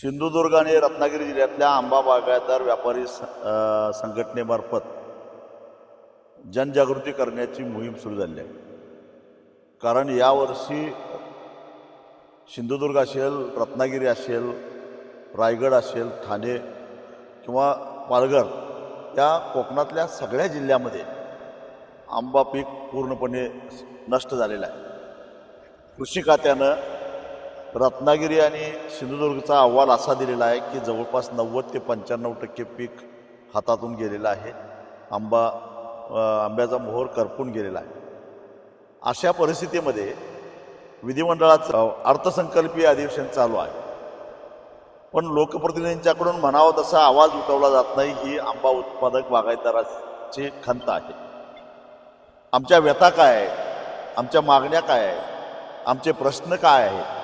सिंधुदुर्ग आणि रत्नागिरी जिल्ह्यातल्या आंबा बागायतदार व्यापारी संघटनेमार्फत जनजागृती करण्याची मोहीम सुरू झाली आहे. कारण यावर्षी सिंधुदुर्ग असेल, रत्नागिरी असेल, रायगड असेल, ठाणे किंवा पालघर या कोकणातल्या सगळ्या जिल्ह्यामध्ये आंबा पीक पूर्णपणे नष्ट झालेलं आहे. कृषी खात्यानं रत्नागिरी आणि सिंधुदुर्गचा अहवाल असा दिलेला आहे की जवळपास 90 ते 95% पीक हातातून गेलेलं आहे. आंब्याचा मोहर करपून गेलेला आहे. अशा परिस्थितीमध्ये विधिमंडळाचं अर्थसंकल्पीय अधिवेशन चालू आहे, पण लोकप्रतिनिधींच्याकडून म्हणावं तसा आवाज उठवला जात नाही. ही आंबा उत्पादक बागायतदाराची खंत आहे. आमच्या व्यथा काय आहे, आमच्या मागण्या काय आहे, आमचे प्रश्न काय आहेत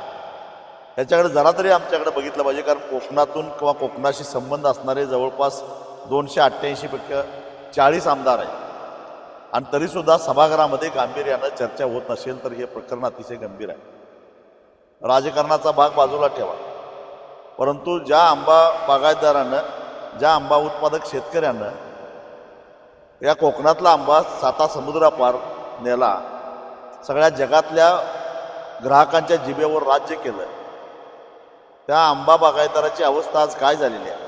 याच्याकडे जरा तरी आमच्याकडे बघितलं पाहिजे. कारण कोकणातून किंवा कोकणाशी संबंध असणारे जवळपास 288 पैकी 40 आमदार आहेत आणि तरीसुद्धा सभागृहामध्ये गांभीर्यानं चर्चा होत नसेल तर हे प्रकरण अतिशय गंभीर आहे. राजकारणाचा भाग बाजूला ठेवा, परंतु ज्या आंबा बागायतदारानं, ज्या आंबा उत्पादक शेतकऱ्यानं या कोकणातला आंबा 7 समुद्रापार नेला, सगळ्या जगातल्या ग्राहकांच्या जिभेवर राज्य केलं, त्या आंबा बागायतदाराची अवस्था आज काय झालेली आहे.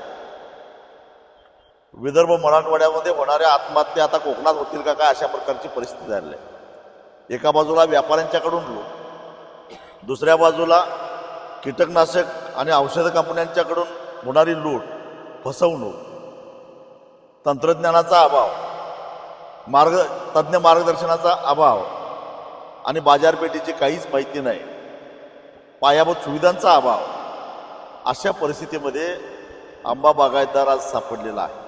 विदर्भ मराठवाड्यामध्ये होणाऱ्या आत्महत्या आता कोकणात होतील का काय, अशा प्रकारची परिस्थिती झाली आहे. एका बाजूला व्यापाऱ्यांच्याकडून लूट, दुसऱ्या बाजूला कीटकनाशक आणि औषध कंपन्यांच्याकडून होणारी लूट, फसवणूक, तंत्रज्ञानाचा अभाव, तज्ज्ञ मार्गदर्शनाचा अभाव आणि बाजारपेठेची काहीच माहिती नाही, पायाभूत सुविधांचा अभाव, अशा परिस्थितीमध्ये आंबा बागायतदार आज सापडलेला आहे.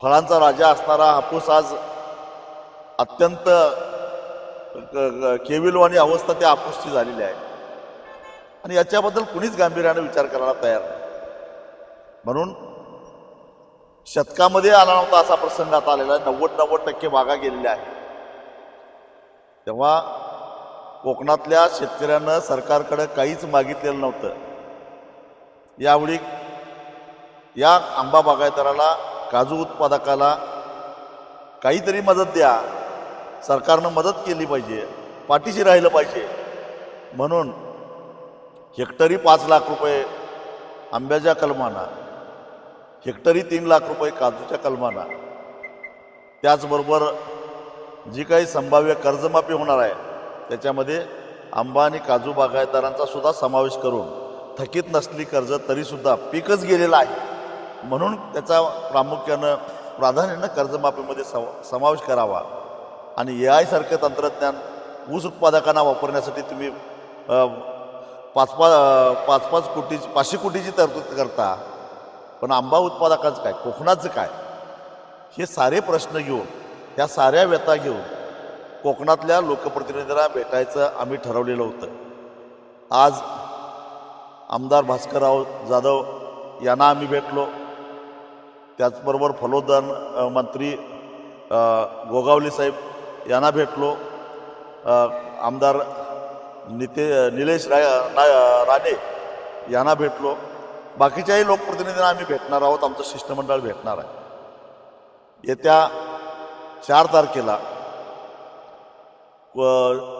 फळांचा राजा असणारा हापूस आज अत्यंत केविलवाणी अवस्था त्या हापूसची झालेली आहे आणि याच्याबद्दल कुणीच गांभीर्याने विचार करायला तयार नाही. म्हणून शतकामध्ये आला नव्हता असा प्रसंग आता आलेला आहे. 90% बागा गेलेल्या आहेत. तेव्हा कोकणातल्या शेतकऱ्यांना सरकारकडे काहीच मागितलेलं नव्हतं. यावेळी या आंबा बागायतदाराला, काजू उत्पादकाला काहीतरी मदत द्या, सरकारनं मदत केली पाहिजे, पाठीशी राहिलं पाहिजे. म्हणून हेक्टरी 5 लाख रुपये आंब्याच्या कलमाना, हेक्टरी 3 लाख रुपये काजूच्या कलमाना, त्याचबरोबर जी काही संभाव्य कर्जमाफी होणार आहे त्याच्यामध्ये आंबा आणि काजू बागायतदारांचा सुद्धा समावेश करून थकीत नसली कर्ज तरीसुद्धा पीकच गेलेलं आहे म्हणून त्याचा प्राधान्यानं कर्जमाफीमध्ये समावेश करावा. आणि AI सारखे तंत्रज्ञान ऊस उत्पादकांना वापरण्यासाठी तुम्ही 5-5 कोटीची 500 कोटीची तरतूद करता, पण आंबा उत्पादकाचं काय, कोकणाचं काय, हे सारे प्रश्न घेऊन, ह्या साऱ्या व्यथा घेऊन कोकणातल्या लोकप्रतिनिधींना भेटायचं आम्ही ठरवलेलं होतं. आज आमदार भास्करराव जाधव यांना आम्ही भेटलो, त्याचबरोबर फलोद्यान मंत्री गोगावले साहेब यांना भेटलो, आमदार निलेश राणे यांना भेटलो, बाकीच्याही लोकप्रतिनिधींना आम्ही भेटणार आहोत. आमचं शिष्टमंडळ भेटणार आहे. येत्या 4 तारखेला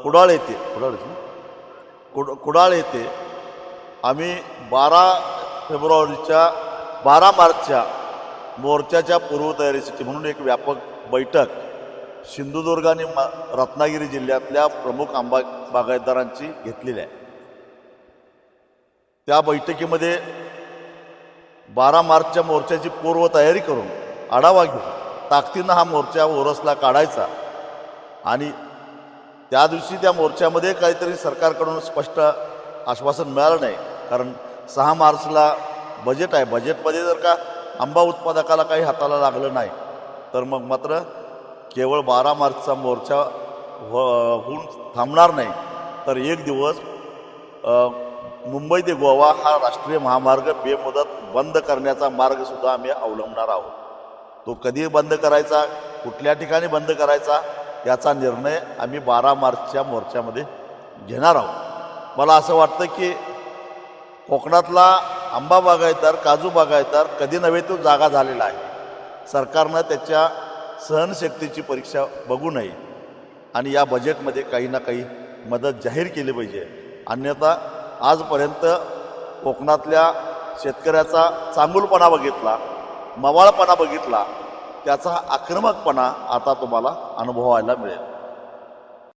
कुडाळ येथे आम्ही 12 मार्चच्या मोर्चाच्या पूर्वतयारीसाठी म्हणून एक व्यापक बैठक सिंधुदुर्ग आणि रत्नागिरी जिल्ह्यातल्या प्रमुख आंबा बागायतदारांची घेतलेली आहे. त्या बैठकीमध्ये 12 मार्चच्या मोर्चाची पूर्वतयारी करून आढावा घेऊन ताकदीनं हा मोर्चा ओरसला काढायचा आणि त्या दिवशी त्या मोर्चामध्ये काहीतरी सरकारकडून स्पष्ट आश्वासन मिळालं नाही. कारण 6 मार्चला बजेट आहे. बजेटमध्ये जर का आंबा उत्पादकाला काही हाताला लागलं नाही तर मग मात्र केवळ 12 मार्चचा मोर्चा होऊन थांबणार नाही, तर एक दिवस मुंबई ते गोवा हा राष्ट्रीय महामार्ग बेमुदत बंद करण्याचा मार्गसुद्धा आम्ही अवलंबणार आहोत. तो कधी बंद करायचा, कुठल्या ठिकाणी बंद करायचा, याचा निर्णय आम्ही 12 मार्चच्या मोर्चामध्ये घेणार आहोत. मला असं वाटतं की कोकणातला आंबा बागायतदार, काजू बागायतदार कधी नव्हे तो जागा झालेला आहे. सरकारनं त्याच्या सहनशक्तीची परीक्षा बघू नये आणि या बजेटमध्ये काही ना काही मदत जाहीर केली पाहिजे. अन्यथा आजपर्यंत कोकणातल्या शेतकऱ्याचा चांगुलपणा बघितला, मवाळपणा बघितला, त्याचा आक्रमकपणा आता तुम्हाला अनुभवायला मिळेल.